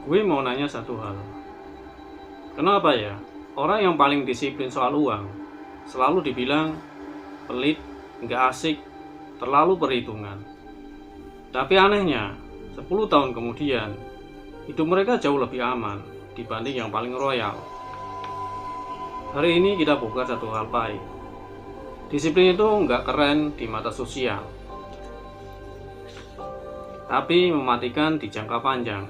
Gue mau nanya satu hal. Kenapa ya orang yang paling disiplin soal uang selalu dibilang pelit, nggak asik, terlalu perhitungan. Tapi anehnya, 10 tahun kemudian, hidup mereka jauh lebih aman dibanding yang paling royal. Hari ini kita buka satu hal pahit. Disiplin itu nggak keren di mata sosial, tapi mematikan di jangka panjang.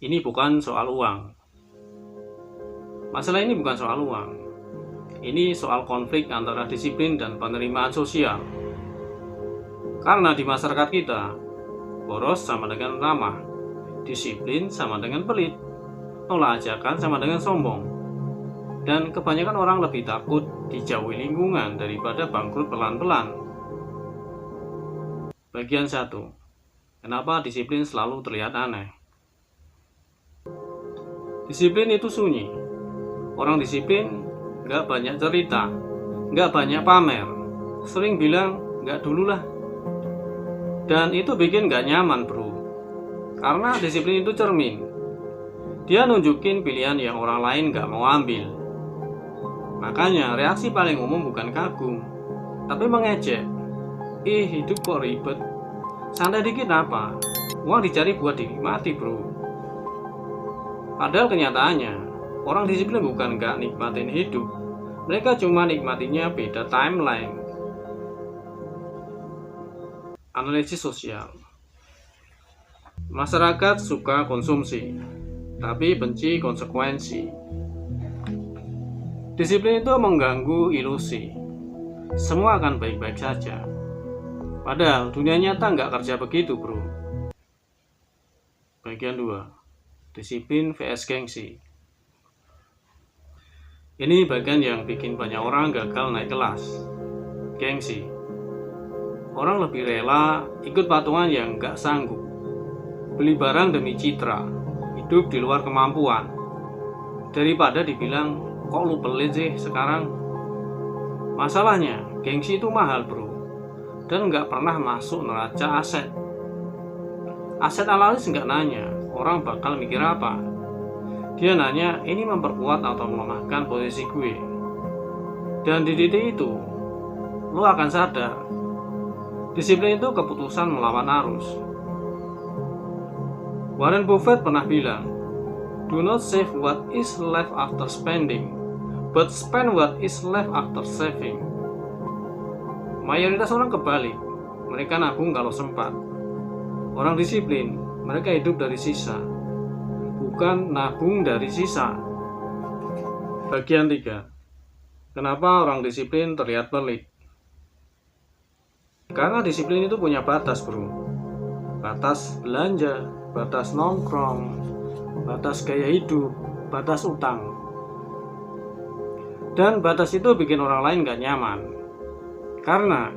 Ini bukan soal uang. Masalah ini bukan soal uang. Ini soal konflik antara disiplin dan penerimaan sosial. Karena di masyarakat kita, boros sama dengan ramah, disiplin sama dengan pelit, tolak ajakan sama dengan sombong. Dan kebanyakan orang lebih takut dijauhi lingkungan daripada bangkrut pelan-pelan. Bagian 1. Kenapa disiplin selalu terlihat aneh? Disiplin itu sunyi. Orang disiplin gak banyak cerita, gak banyak pamer, sering bilang gak dulu lah. Dan itu bikin gak nyaman bro. Karena disiplin itu cermin. Dia nunjukin pilihan yang orang lain gak mau ambil. Makanya reaksi paling umum bukan kagum, tapi mengejek. Hidup kok ribet, santai dikit apa? Uang dicari buat dinikmati bro. Padahal kenyataannya, orang disiplin bukan gak nikmatin hidup. Mereka cuma nikmatinya beda timeline. Analisis sosial. Masyarakat suka konsumsi, tapi benci konsekuensi. Disiplin itu mengganggu ilusi. Semua akan baik-baik saja. Padahal dunia nyata nggak kerja begitu bro. Bagian 2. Disiplin vs gengsi. Ini bagian yang bikin banyak orang gagal naik kelas. Gengsi. Orang lebih rela ikut patungan yang nggak sanggup, beli barang demi citra, hidup di luar kemampuan, daripada dibilang, kok lu pelit sih sekarang? Masalahnya, gengsi itu mahal bro, dan nggak pernah masuk neraca aset. Aset analis nggak nanya, orang bakal mikir apa. Dia nanya, ini memperkuat atau melemahkan posisi gue. Dan di titik itu, lo akan sadar, disiplin itu keputusan melawan arus. Warren Buffett pernah bilang, do not save what is left after spending, but spend what is left after saving. Mayoritas orang kebalik, mereka nabung kalau sempat. Orang disiplin, mereka hidup dari sisa, bukan nabung dari sisa. Bagian 3. Kenapa orang disiplin terlihat pelit? Karena disiplin itu punya batas bro. Batas belanja, batas nongkrong, batas gaya hidup, batas utang. Dan batas itu bikin orang lain gak nyaman. Karena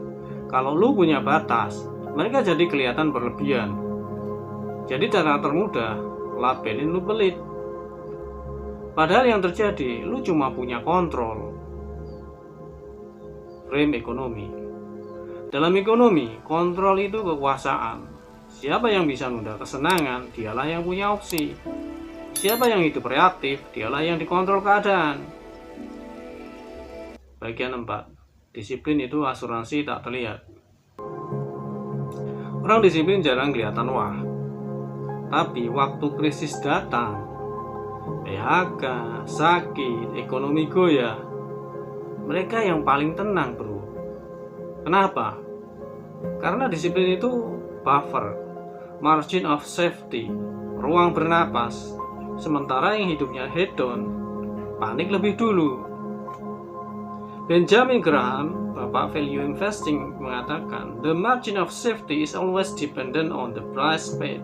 kalau lu punya batas, mereka jadi kelihatan berlebihan. Jadi cara termudah labelin lu pelit. Padahal yang terjadi, lu cuma punya kontrol. Frame ekonomi. Dalam ekonomi, kontrol itu kekuasaan. Siapa yang bisa nunda kesenangan, dialah yang punya opsi. Siapa yang hidup reaktif, dialah yang dikontrol keadaan. Bagian 4. Disiplin itu asuransi tak terlihat. Orang disiplin jarang kelihatan wah. Tapi waktu krisis datang, PHK, sakit, ekonomi goyah, mereka yang paling tenang bro. Kenapa? Karena disiplin itu buffer, margin of safety, ruang bernapas. Sementara yang hidupnya hedon, panik lebih dulu. Benjamin Graham, bapak value investing, mengatakan, the margin of safety is always dependent on the price paid.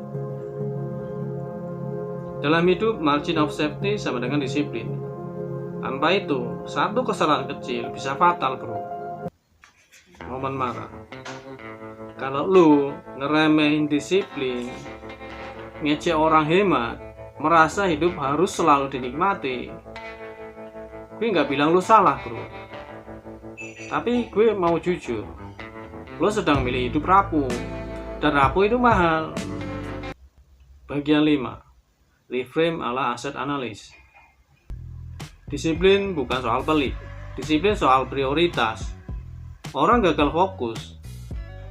Dalam hidup, margin of safety sama dengan disiplin. Tanpa itu, satu kesalahan kecil bisa fatal bro. Momen marah. Kalau lu ngeremehin disiplin, ngecek orang hemat, merasa hidup harus selalu dinikmati, gue nggak bilang lu salah bro, tapi gue mau jujur, lo sedang milih hidup rapuh, dan rapuh itu mahal. Bagian 5. Reframe ala aset analis. Disiplin bukan soal pelit, disiplin soal prioritas. Orang gagal fokus,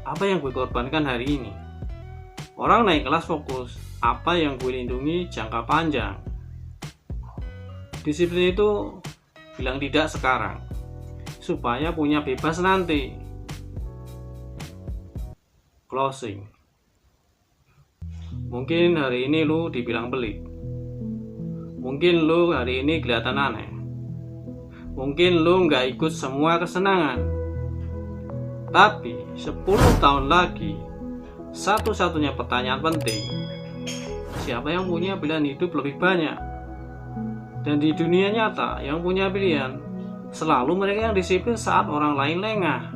apa yang gue korbankan hari ini? Orang naik kelas fokus, apa yang gue lindungi jangka panjang? Disiplin itu bilang tidak sekarang, supaya punya bebas nanti. Closing. Mungkin hari ini lu dibilang pelit. Mungkin lu hari ini kelihatan aneh. Mungkin lu nggak ikut semua kesenangan. Tapi 10 tahun lagi, satu-satunya pertanyaan penting, siapa yang punya pilihan hidup lebih banyak? Dan di dunia nyata yang punya pilihan, selalu mereka yang disiplin saat orang lain lengah.